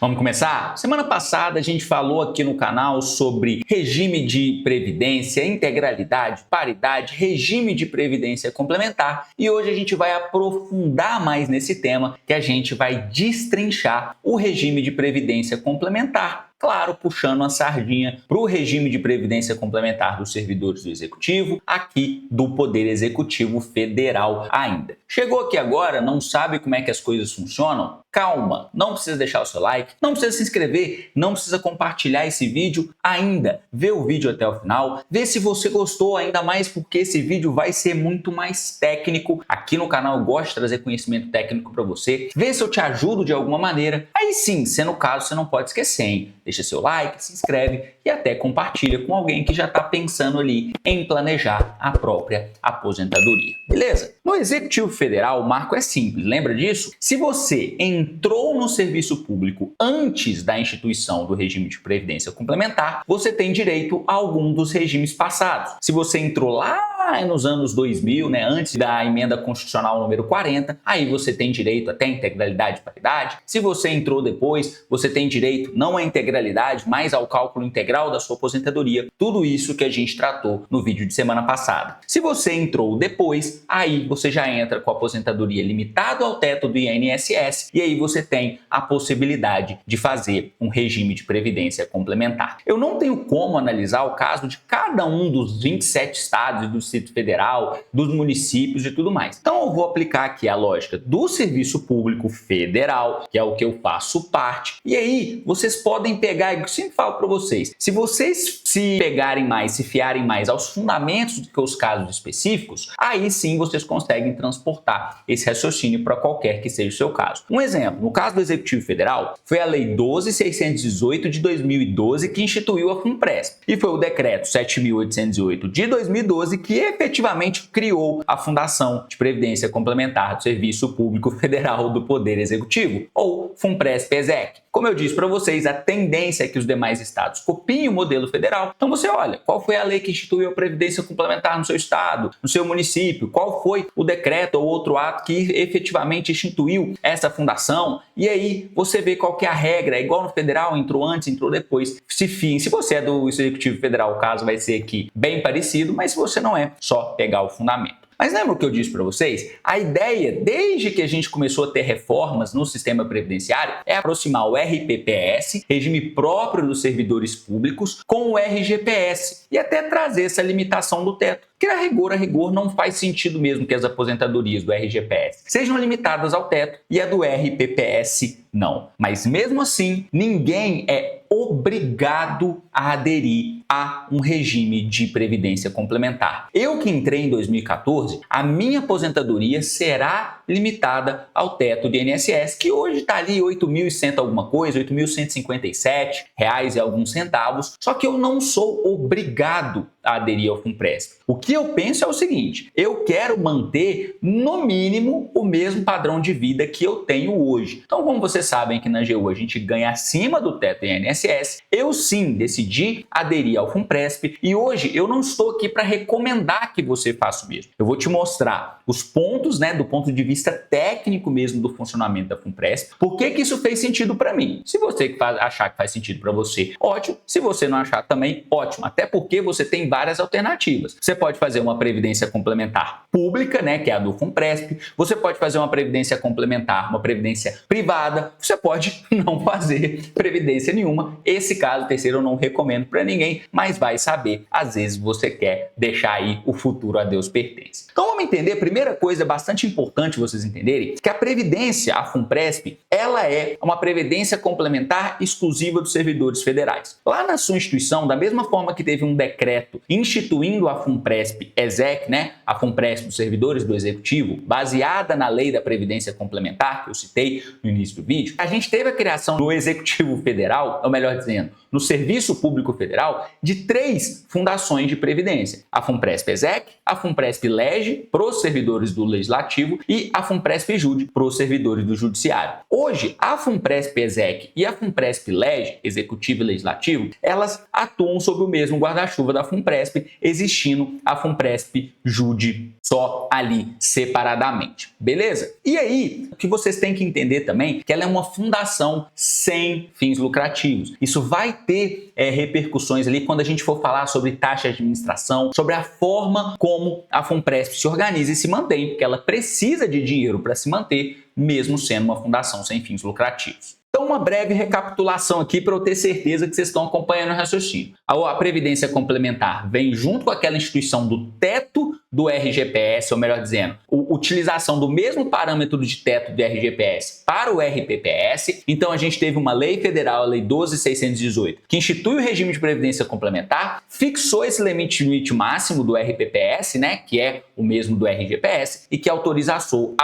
Vamos começar? Semana passada a gente falou aqui no canal sobre regime de previdência, integralidade, paridade, regime de previdência complementar e hoje a gente vai aprofundar mais nesse tema que a gente vai destrinchar o regime de previdência complementar. Claro, puxando a sardinha para o regime de previdência complementar dos servidores do Executivo, aqui do Poder Executivo Federal ainda. Chegou aqui agora, não sabe como é que as coisas funcionam? Calma, não precisa deixar o seu like, não precisa se inscrever, não precisa compartilhar esse vídeo ainda. Vê o vídeo até o final, vê se você gostou, ainda mais porque esse vídeo vai ser muito mais técnico. Aqui no canal eu gosto de trazer conhecimento técnico para você, vê se eu te ajudo de alguma maneira. Aí sim, sendo o caso, você não pode esquecer, hein? Deixa seu like, se inscreve e até compartilha com alguém que já está pensando ali em planejar a própria aposentadoria. Beleza? No Executivo Federal, o marco é simples, lembra disso? Se você entrou no serviço público antes da instituição do regime de previdência complementar, você tem direito a algum dos regimes passados. Se você entrou lá nos anos 2000, antes da emenda constitucional número 40, aí você tem direito até a integralidade e paridade. Se você entrou depois, você tem direito não à integralidade, mas ao cálculo integral da sua aposentadoria. Tudo isso que a gente tratou no vídeo de semana passada. Se você entrou depois, aí você já entra com a aposentadoria limitada ao teto do INSS e aí você tem a possibilidade de fazer um regime de previdência complementar. Eu não tenho como analisar o caso de cada um dos 27 estados e do Distrito Federal, dos municípios e tudo mais. Então eu vou aplicar aqui a lógica do Serviço Público Federal, que é o que eu faço parte. E aí vocês podem pegar, eu sempre falo para vocês, se vocês se pegarem mais, se fiarem mais aos fundamentos do que os casos específicos, aí sim vocês conseguem transportar esse raciocínio para qualquer que seja o seu caso. Um exemplo, no caso do Executivo Federal, foi a Lei 12.618 de 2012 que instituiu a FUNPRESP e foi o Decreto 7.808 de 2012 que efetivamente criou a Fundação de Previdência Complementar do Serviço Público Federal do Poder Executivo, ou FUNPRESP-ESEC. Como eu disse para vocês, a tendência é que os demais estados copiem o modelo federal. Então você olha, qual foi a lei que instituiu a Previdência Complementar no seu estado, no seu município, qual foi o decreto ou outro ato que efetivamente instituiu essa fundação, e aí você vê qual que é a regra, é igual no federal, entrou antes, entrou depois. Se você é do Executivo Federal, o caso vai ser aqui bem parecido, mas se você não é, só pegar o fundamento. Mas lembra o que eu disse para vocês? A ideia, desde que a gente começou a ter reformas no sistema previdenciário, é aproximar o RPPS, regime próprio dos servidores públicos, com o RGPS e até trazer essa limitação do teto. Porque a rigor não faz sentido mesmo que as aposentadorias do RGPS sejam limitadas ao teto e a do RPPS não. Mas mesmo assim, ninguém é obrigado a aderir a um regime de previdência complementar. Eu que entrei em 2014, a minha aposentadoria será limitada ao teto do INSS, que hoje está ali 8.100 alguma coisa, R$ 8.157 e alguns centavos, só que eu não sou obrigado a aderir ao FUNPRESP. O que eu penso é o seguinte, eu quero manter no mínimo o mesmo padrão de vida que eu tenho hoje. Então, como vocês sabem que na AGU a gente ganha acima do teto do INSS, eu sim decidi aderir ao FUNPRESP e hoje eu não estou aqui para recomendar que você faça o mesmo. Eu vou te mostrar os pontos, do ponto de vista técnico mesmo do funcionamento da FUNPRESP, por que isso fez sentido para mim. Se você achar que faz sentido para você, ótimo. Se você não achar também, ótimo. Até porque você tem várias alternativas. Você pode fazer uma previdência complementar pública, que é a do FUNPRESP. Você pode fazer uma previdência complementar, uma previdência privada. Você pode não fazer previdência nenhuma. Esse caso terceiro eu não recomendo para ninguém, mas vai saber. Às vezes você quer deixar aí o futuro a Deus pertence. Então vamos entender, primeira coisa bastante importante vocês entenderem, que a previdência, a FUNPRESP, ela é uma previdência complementar exclusiva dos servidores federais. Lá na sua instituição, da mesma forma que teve um decreto instituindo a FUNPRESP-ESEC, a FUNPRESP dos servidores do Executivo, baseada na lei da Previdência Complementar, que eu citei no início do vídeo, a gente teve a criação no Executivo Federal, ou melhor dizendo, no Serviço Público Federal, de 3 fundações de previdência. A FUNPRESP-ESEC, a FUNPRESP-LEGE para os servidores do Legislativo e a FUNPRESP-JUDE para os servidores do Judiciário. Hoje, a FUNPRESP-EXEC e a FUNPRESP-LEGE, Executivo e Legislativo, elas atuam sob o mesmo guarda-chuva da FUNPRESP, existindo a FUNPRESP-JUDE só ali separadamente. Beleza? E aí, o que vocês têm que entender também é que ela é uma fundação sem fins lucrativos. Isso vai ter repercussões ali quando a gente for falar sobre taxa de administração, sobre a forma como a FUNPRESP se organiza e se mantém, porque ela precisa de dinheiro para se manter, mesmo sendo uma fundação sem fins lucrativos. Então, uma breve recapitulação aqui para eu ter certeza que vocês estão acompanhando o raciocínio. A Previdência Complementar vem junto com aquela instituição do teto do RGPS, ou melhor dizendo, a utilização do mesmo parâmetro de teto do RGPS para o RPPS. Então, a gente teve uma lei federal, a Lei 12.618, que institui o regime de previdência complementar, fixou esse limite máximo do RPPS, né, que é o mesmo do RGPS, e que autorizou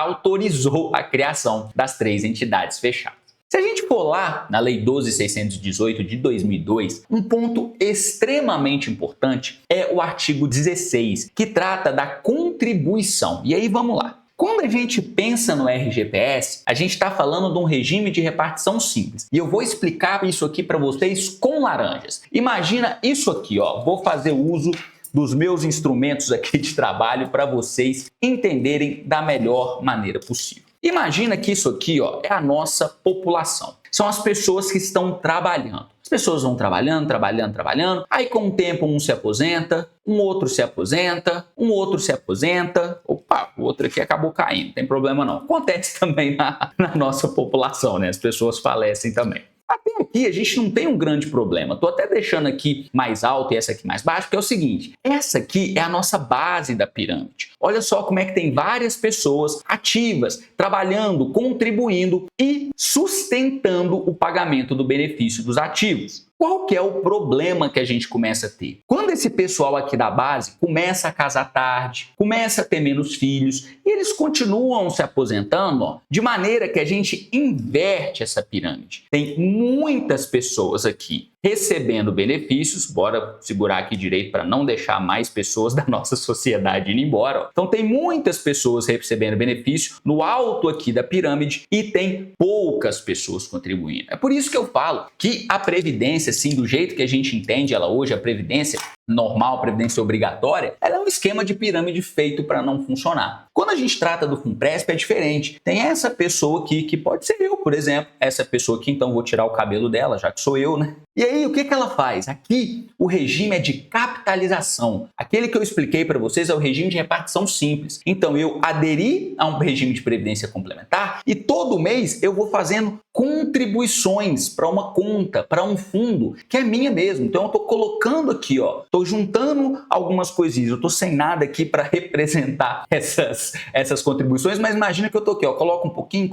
a criação das 3 entidades fechadas. Se a gente for lá na Lei 12.618 de 2002, um ponto extremamente importante é o artigo 16, que trata da contribuição. E aí vamos lá. Quando a gente pensa no RGPS, a gente está falando de um regime de repartição simples. E eu vou explicar isso aqui para vocês com laranjas. Imagina isso aqui, ó. Vou fazer uso dos meus instrumentos aqui de trabalho para vocês entenderem da melhor maneira possível. Imagina que isso aqui, ó, é a nossa população. São as pessoas que estão trabalhando. As pessoas vão trabalhando. Aí, com o tempo, um se aposenta, um outro se aposenta, um outro se aposenta. Opa, o outro aqui acabou caindo, não tem problema não. Acontece também na nossa população, né? As pessoas falecem também. Até aqui a gente não tem um grande problema. Estou até deixando aqui mais alto e essa aqui mais baixa, porque é o seguinte, essa aqui é a nossa base da pirâmide. Olha só como é que tem várias pessoas ativas, trabalhando, contribuindo e sustentando o pagamento do benefício dos ativos. Qual que é o problema que a gente começa a ter? Quando esse pessoal aqui da base começa a casar tarde, começa a ter menos filhos, e eles continuam se aposentando, ó, de maneira que a gente inverte essa pirâmide. Tem muitas pessoas aqui recebendo benefícios, bora segurar aqui direito para não deixar mais pessoas da nossa sociedade indo embora. Ó. Então tem muitas pessoas recebendo benefício no alto aqui da pirâmide e tem poucas pessoas contribuindo. É por isso que eu falo que a Previdência, assim, do jeito que a gente entende ela hoje, a Previdência normal, previdência obrigatória, ela é um esquema de pirâmide feito para não funcionar. Quando a gente trata do FUNPRESP é diferente. Tem essa pessoa aqui, que pode ser eu, por exemplo. Essa pessoa aqui, então vou tirar o cabelo dela, já que sou eu, né? E aí, o que ela faz? Aqui, o regime é de capitalização. Aquele que eu expliquei para vocês é o regime de repartição simples. Então, eu aderi a um regime de previdência complementar e todo mês eu vou fazendo contribuições para uma conta, para um fundo, que é minha mesmo. Então, eu estou colocando aqui, ó, estou juntando algumas coisinhas. Eu estou sem nada aqui para representar essas contribuições, mas imagina que eu estou aqui, ó, coloco um pouquinho,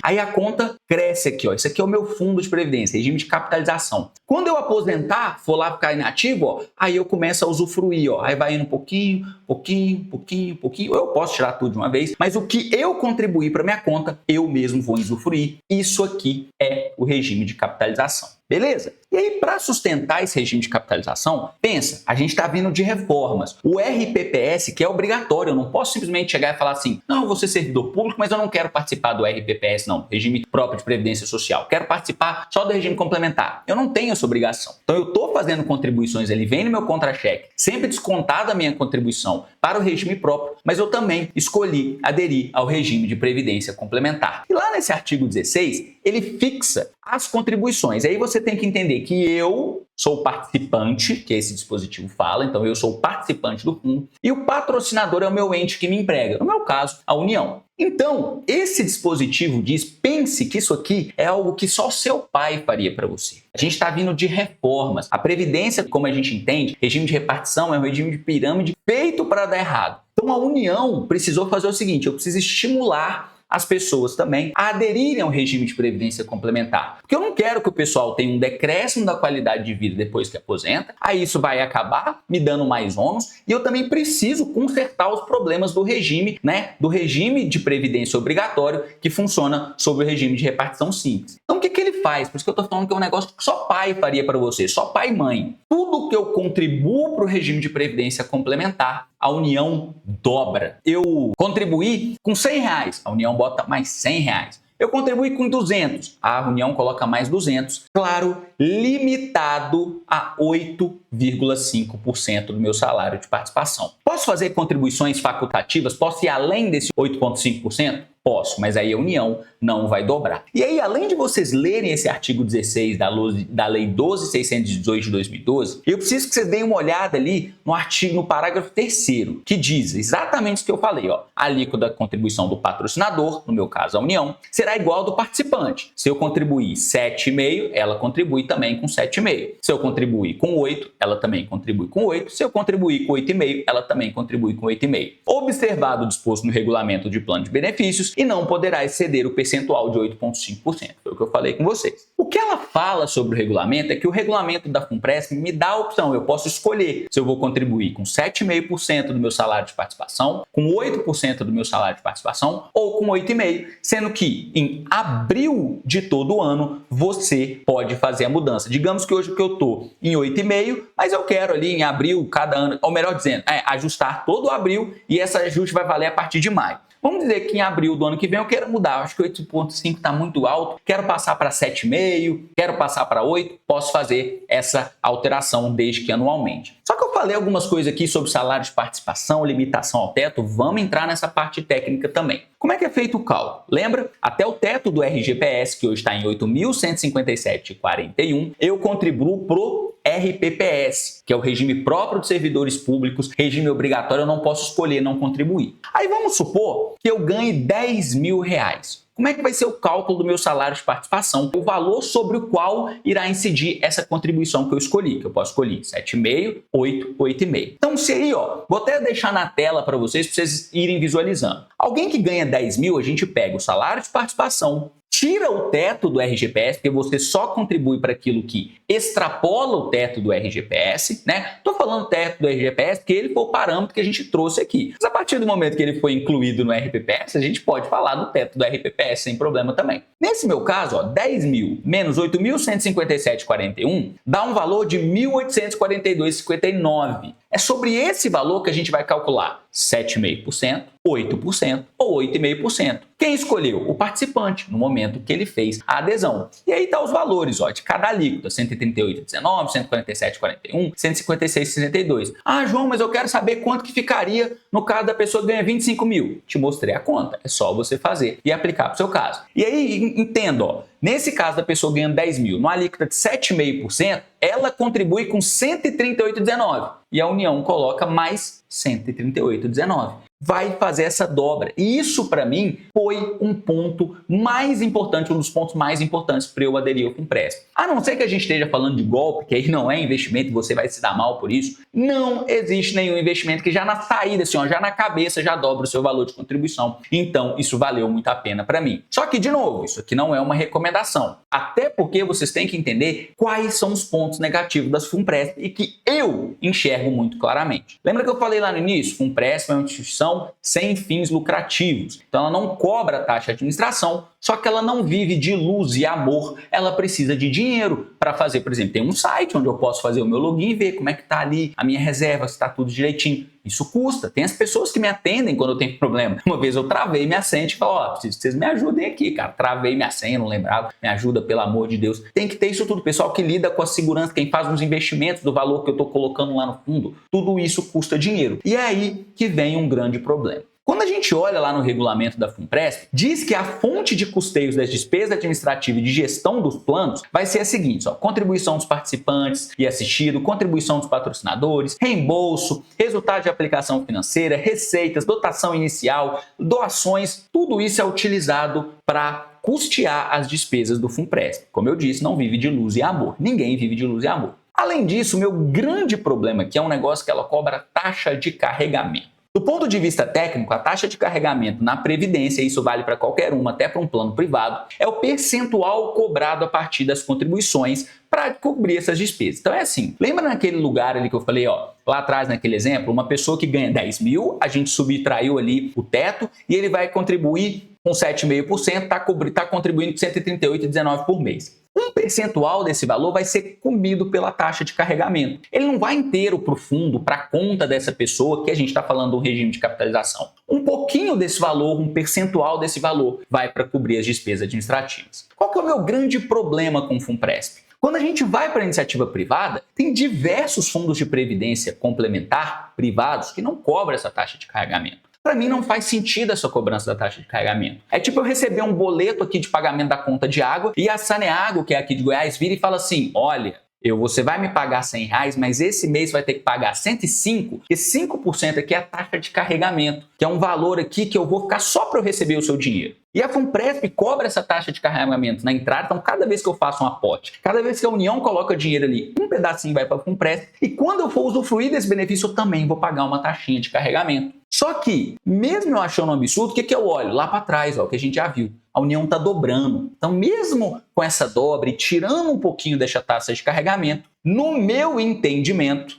aí a conta cresce aqui, ó. Isso aqui é o meu fundo de previdência, regime de capitalização. Quando eu aposentar, for lá ficar inativo, ó, aí eu começo a usufruir, ó. Aí vai indo pouquinho. Eu posso tirar tudo de uma vez, mas o que eu contribuir para minha conta, eu mesmo vou usufruir. Isso aqui é o regime de capitalização. Beleza? E aí, para sustentar esse regime de capitalização, pensa, a gente está vindo de reformas. O RPPS, que é obrigatório, eu não posso simplesmente chegar e falar assim, não, eu vou ser servidor público, mas eu não quero participar do RPPS, não, regime próprio de previdência social. Quero participar só do regime complementar. Eu não tenho essa obrigação. Então, eu estou fazendo contribuições, ele vem no meu contra-cheque, sempre descontada a minha contribuição para o regime próprio, mas eu também escolhi aderir ao regime de previdência complementar. E lá nesse artigo 16, ele fixa as contribuições. E aí você tem que entender que eu sou o participante, que esse dispositivo fala, então eu sou o participante do fundo, e o patrocinador é o meu ente que me emprega, no meu caso, a União. Então, esse dispositivo diz, pense que isso aqui é algo que só seu pai faria para você. A gente está vindo de reformas. A Previdência, como a gente entende, regime de repartição é um regime de pirâmide feito para dar errado. Então, a União precisou fazer o seguinte, eu preciso estimular as pessoas também a aderirem ao regime de previdência complementar. Porque eu não quero que o pessoal tenha um decréscimo da qualidade de vida depois que aposenta, aí isso vai acabar me dando mais ônus, e eu também preciso consertar os problemas do regime, né, do regime de previdência obrigatório que funciona sob o regime de repartição simples. Então o que ele faz? Por isso que eu estou falando que é um negócio que só pai faria para você, só pai e mãe. Tudo que eu contribuo para o regime de previdência complementar, a União dobra. Eu contribuí com R$ 100, a União bota mais R$ 100. Eu contribuí com 200, a União coloca mais 200, claro, limitado a 8,5% do meu salário de participação. Posso fazer contribuições facultativas? Posso ir além desse 8,5%? Posso, mas aí a União não vai dobrar. E aí, além de vocês lerem esse artigo 16 da Lei 12.618 de 2012, eu preciso que vocês deem uma olhada ali no parágrafo 3º, que diz exatamente o que eu falei. A alíquota da contribuição do patrocinador, no meu caso a União, será igual ao do participante. Se eu contribuir 7,5, ela contribui também com 7,5. Se eu contribuir com 8, ela também contribui com 8. Se eu contribuir com 8,5, ela também contribui com 8,5. Observado o disposto no regulamento de plano de benefícios, e não poderá exceder o percentual de 8,5%. Foi o que eu falei com vocês. O que ela fala sobre o regulamento é que o regulamento da FUNPRESP me dá a opção, eu posso escolher se eu vou contribuir com 7,5% do meu salário de participação, com 8% do meu salário de participação ou com 8,5%, sendo que em abril de todo ano você pode fazer a mudança. Digamos que hoje que eu estou em 8,5%, mas eu quero ali em abril, cada ano, ou melhor dizendo, ajustar todo o abril e esse ajuste vai valer a partir de maio. Vamos dizer que em abril do ano que vem eu quero mudar, acho que 8,5 está muito alto, quero passar para 7,5, quero passar para 8, posso fazer essa alteração desde que anualmente. Só que eu falei algumas coisas aqui sobre salário de participação, limitação ao teto, vamos entrar nessa parte técnica também. Como é que é feito o cálculo? Lembra? Até o teto do RGPS, que hoje está em 8.157,41, eu contribuo pro RPPS, que é o regime próprio de servidores públicos, regime obrigatório, eu não posso escolher não contribuir. Aí vamos supor que eu ganhe R$ 10.000. Como é que vai ser o cálculo do meu salário de participação? O valor sobre o qual irá incidir essa contribuição que eu escolhi, que eu posso escolher 7,5, 8, 8,5. Então, se aí, vou até deixar na tela para vocês irem visualizando. Alguém que ganha 10.000, a gente pega o salário de participação, tira o teto do RGPS, porque você só contribui para aquilo que extrapola o teto do RGPS, né? Estou falando teto do RGPS porque ele foi o parâmetro que a gente trouxe aqui. Mas a partir do momento que ele foi incluído no RPPS, a gente pode falar do teto do RPPS sem problema também. Nesse meu caso, 10.000 menos 8.157,41 dá um valor de 1.842,59. É sobre esse valor que a gente vai calcular 7,5%, 8% ou 8,5%. Quem escolheu? O participante, no momento que ele fez a adesão. E aí tá os valores de cada alíquota, 138,19, 147,41, 156,62. Ah, João, mas eu quero saber quanto que ficaria no caso da pessoa que ganha 25 mil. Te mostrei a conta, é só você fazer e aplicar para o seu caso. E aí, entendo, nesse caso da pessoa ganhando 10 mil, no alíquota de 7,5%, ela contribui com 138,19 e a União coloca mais 138,19. Vai fazer essa dobra. E isso, para mim, foi um ponto mais importante, um dos pontos mais importantes para eu aderir ao FUNPRESP. A não ser que a gente esteja falando de golpe, que aí não é investimento e você vai se dar mal por isso, não existe nenhum investimento que já na saída, assim, já na cabeça, já dobra o seu valor de contribuição. Então, isso valeu muito a pena para mim. Só que, de novo, isso aqui não é uma recomendação. Até porque vocês têm que entender quais são os pontos negativos das FUNPRESP e que eu enxergo muito claramente. Lembra que eu falei lá no início? FUNPRESP é uma instituição sem fins lucrativos. Então ela não cobra taxa de administração, só que ela não vive de luz e amor, ela precisa de dinheiro para fazer, por exemplo, tem um site onde eu posso fazer o meu login e ver como é que está ali a minha reserva, se está tudo direitinho. Isso custa. Tem as pessoas que me atendem quando eu tenho problema. Uma vez eu travei minha senha e falei, preciso que vocês me ajudem aqui, cara. Travei minha senha, não lembrava. Me ajuda, pelo amor de Deus. Tem que ter isso tudo. Pessoal que lida com a segurança, quem faz uns investimentos do valor que eu estou colocando lá no fundo, tudo isso custa dinheiro. E é aí que vem um grande problema. Quando a gente olha lá no regulamento da FUNPRESP, diz que a fonte de custeios das despesas administrativas e de gestão dos planos vai ser a seguinte, contribuição dos participantes e assistido, contribuição dos patrocinadores, reembolso, resultado de aplicação financeira, receitas, dotação inicial, doações, tudo isso é utilizado para custear as despesas do FUNPRESP. Como eu disse, não vive de luz e amor. Ninguém vive de luz e amor. Além disso, o meu grande problema aqui é um negócio que ela cobra taxa de carregamento. Do ponto de vista técnico, a taxa de carregamento na Previdência, isso vale para qualquer uma, até para um plano privado, é o percentual cobrado a partir das contribuições para cobrir essas despesas. Então é assim, lembra naquele lugar ali que eu falei, lá atrás naquele exemplo, uma pessoa que ganha 10 mil, a gente subtraiu ali o teto e ele vai contribuir com 7,5%, está contribuindo com 138,19 por mês. um percentual desse valor vai ser comido pela taxa de carregamento. Ele não vai inteiro para o fundo, para a conta dessa pessoa, que a gente está falando do regime de capitalização. Um pouquinho desse valor, um percentual desse valor, vai para cobrir as despesas administrativas. Qual que é o meu grande problema com o FUNPRESP? Quando a gente vai para a iniciativa privada, tem diversos fundos de previdência complementar privados que não cobram essa taxa de carregamento. Para mim não faz sentido essa cobrança da taxa de carregamento. É tipo eu receber um boleto aqui de pagamento da conta de água e a Saneago, que é aqui de Goiás, vira e fala assim, olha, você vai me pagar R$100, mas esse mês vai ter que pagar 105, e 5% aqui é a taxa de carregamento, que é um valor aqui que eu vou ficar só para eu receber o seu dinheiro. E a FUNPRESP cobra essa taxa de carregamento na entrada, então cada vez que eu faço um aporte, cada vez que a União coloca dinheiro ali, um pedacinho vai para a FUNPRESP, e quando eu for usufruir desse benefício, eu também vou pagar uma taxinha de carregamento. Só que, mesmo eu achando um absurdo, o que eu olho? Lá para trás, ó, que a gente já viu. A União está dobrando. Então, mesmo com essa dobra e tirando um pouquinho dessa taxa de carregamento, no meu entendimento,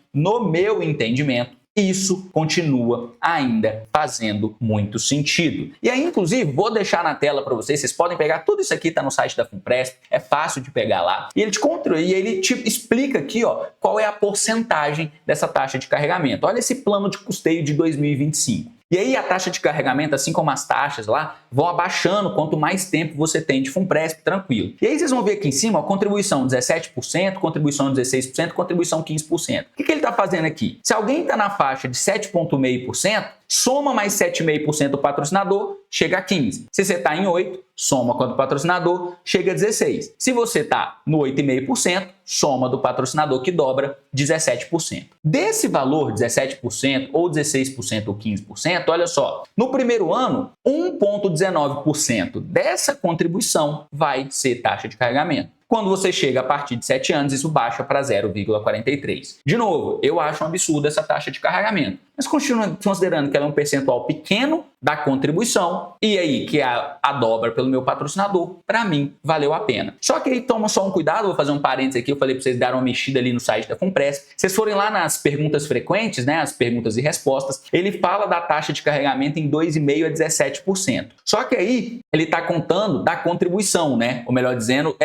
isso continua ainda fazendo muito sentido. E aí, inclusive, vou deixar na tela para vocês podem pegar, tudo isso aqui está no site da FUNPRESP, é fácil de pegar lá. E ele te explica aqui, ó, qual é a porcentagem dessa taxa de carregamento. Olha esse plano de custeio de 2025. E aí a taxa de carregamento, assim como as taxas lá, vão abaixando quanto mais tempo você tem de FUNPRESP, tranquilo. E aí vocês vão ver aqui em cima, ó, contribuição 17%, contribuição 16%, contribuição 15%. O que ele está fazendo aqui? Se alguém está na faixa de 7,5%, soma mais 7,5% do patrocinador, chega a 15%. Se você está em 8%, soma com a do patrocinador, chega a 16%. Se você está no 8,5%, soma do patrocinador que dobra 17%. Desse valor, 17% ou 16% ou 15%, olha só, no primeiro ano, 1,19% dessa contribuição vai ser taxa de carregamento. Quando você chega a partir de 7 anos, isso baixa para 0,43. De novo, eu acho um absurdo essa taxa de carregamento, mas continuo considerando que ela é um percentual pequeno da contribuição e aí que a dobra pelo meu patrocinador, para mim, valeu a pena. Só que aí toma só um cuidado, vou fazer um parênteses aqui, eu falei para vocês darem uma mexida ali no site da FUNPRESP. Se vocês forem lá nas perguntas frequentes, né, as perguntas e respostas, ele fala da taxa de carregamento em 2,5% a 17%. Só que aí ele está contando da contribuição, né? Ou melhor dizendo,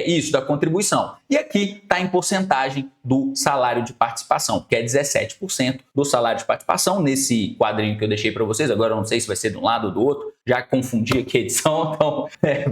isso, da contribuição. E aqui está em porcentagem do salário de participação, que é 17% do salário de participação, nesse quadrinho que eu deixei para vocês. Agora eu não sei se vai ser de um lado ou do outro, já confundi aqui a edição, então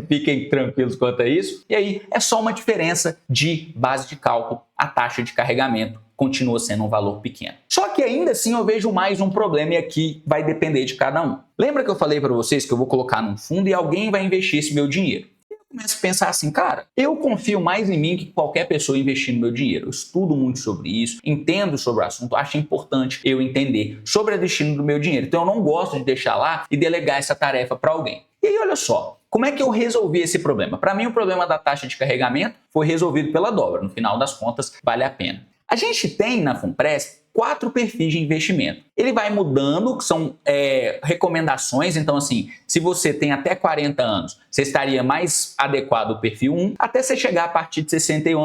fiquem tranquilos quanto a isso. E aí é só uma diferença de base de cálculo, a taxa de carregamento continua sendo um valor pequeno. Só que ainda assim eu vejo mais um problema e aqui vai depender de cada um. Lembra que eu falei para vocês que eu vou colocar num fundo e alguém vai investir esse meu dinheiro? Começo a pensar assim, cara, eu confio mais em mim que qualquer pessoa investir no meu dinheiro. Eu estudo muito sobre isso, entendo sobre o assunto, acho importante eu entender sobre o destino do meu dinheiro. Então eu não gosto de deixar lá e delegar essa tarefa para alguém. E aí, olha só, como é que eu resolvi esse problema? Para mim, o problema da taxa de carregamento foi resolvido pela dobra. No final das contas, vale a pena. A gente tem na FUNPRESP 4 perfis de investimento. Ele vai mudando, que são recomendações. Então, assim, se você tem até 40 anos, você estaria mais adequado no perfil 1, até você chegar a partir de 61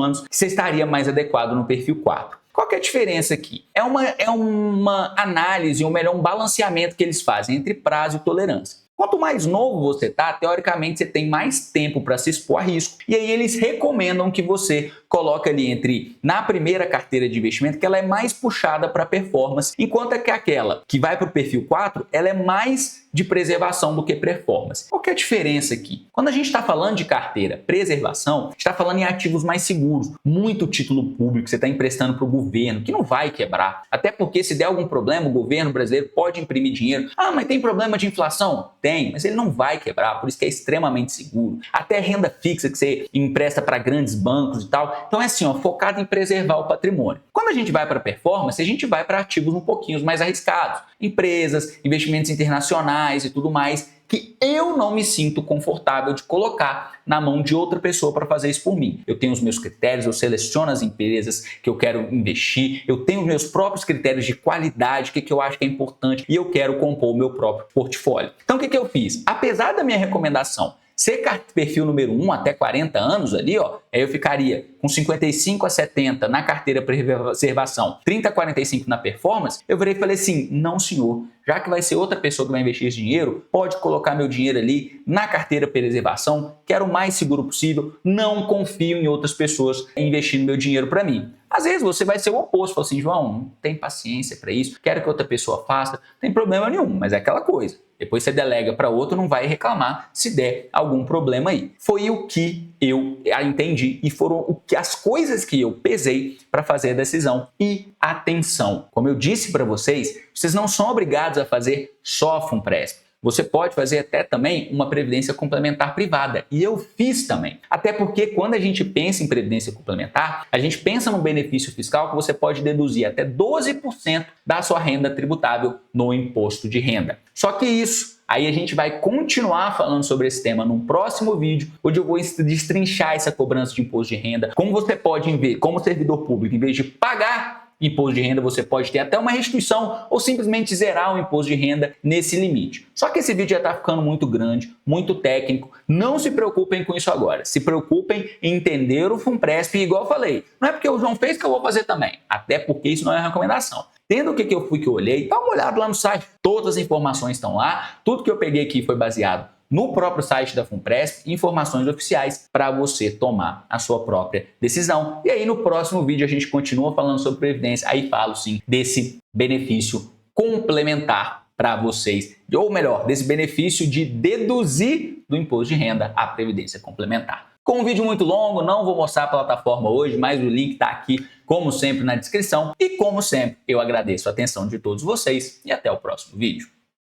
anos, você estaria mais adequado no perfil 4. Qual que é a diferença aqui? É uma análise, ou melhor, um balanceamento que eles fazem entre prazo e tolerância. Quanto mais novo você está, teoricamente você tem mais tempo para se expor a risco. E aí eles recomendam que você coloque ali na primeira carteira de investimento, que ela é mais puxada para performance, enquanto que aquela que vai para o perfil 4, ela é mais de preservação do que performance. Qual que é a diferença aqui? Quando a gente está falando de carteira preservação, está falando em ativos mais seguros, muito título público, você está emprestando para o governo, que não vai quebrar. Até porque se der algum problema, o governo brasileiro pode imprimir dinheiro. Ah, mas tem problema de inflação? Tem, mas ele não vai quebrar, por isso que é extremamente seguro. Até renda fixa que você empresta para grandes bancos e tal. Então é assim, ó, focado em preservar o patrimônio. Quando a gente vai para performance, a gente vai para ativos um pouquinho mais arriscados. Empresas, investimentos internacionais e tudo mais, que eu não me sinto confortável de colocar na mão de outra pessoa para fazer isso por mim. Eu tenho os meus critérios, eu seleciono as empresas que eu quero investir, eu tenho os meus próprios critérios de qualidade, o que eu acho que é importante, e eu quero compor o meu próprio portfólio. Então o que eu fiz? Apesar da minha recomendação ser perfil número 1 até 40 anos ali, ó, aí eu ficaria com 55 a 70 na carteira preservação, 30 a 45 na performance, eu virei e falei assim, não senhor, já que vai ser outra pessoa que vai investir esse dinheiro, pode colocar meu dinheiro ali na carteira preservação, quero o mais seguro possível, não confio em outras pessoas investindo meu dinheiro para mim. Às vezes você vai ser o oposto, fala assim, João, não tem paciência para isso, quero que outra pessoa faça, não tem problema nenhum, mas é aquela coisa. Depois você delega para outro, não vai reclamar se der algum problema aí. Foi o que eu entendi e foram as coisas que eu pesei para fazer a decisão. E atenção, como eu disse para vocês, vocês não são obrigados a fazer só a FUNPRESP. Você pode fazer até também uma previdência complementar privada. E eu fiz também. Até porque quando a gente pensa em previdência complementar, a gente pensa num benefício fiscal que você pode deduzir até 12% da sua renda tributável no imposto de renda. Só que isso, aí a gente vai continuar falando sobre esse tema num próximo vídeo, onde eu vou destrinchar essa cobrança de imposto de renda, como você pode ver, como servidor público, em vez de pagar imposto de renda, você pode ter até uma restituição ou simplesmente zerar o imposto de renda nesse limite. Só que esse vídeo já está ficando muito grande, muito técnico. Não se preocupem com isso agora. Se preocupem em entender o FUNPRESP, igual eu falei. Não é porque o João fez que eu vou fazer também. Até porque isso não é recomendação. Tendo o que eu fui que eu olhei, dá uma olhada lá no site. Todas as informações estão lá. Tudo que eu peguei aqui foi baseado no próprio site da FUNPRESP, informações oficiais para você tomar a sua própria decisão. E aí no próximo vídeo a gente continua falando sobre previdência, aí falo sim desse benefício complementar para vocês, ou melhor, desse benefício de deduzir do imposto de renda a previdência complementar. Com um vídeo muito longo, não vou mostrar a plataforma hoje, mas o link está aqui, como sempre, na descrição. E como sempre, eu agradeço a atenção de todos vocês e até o próximo vídeo.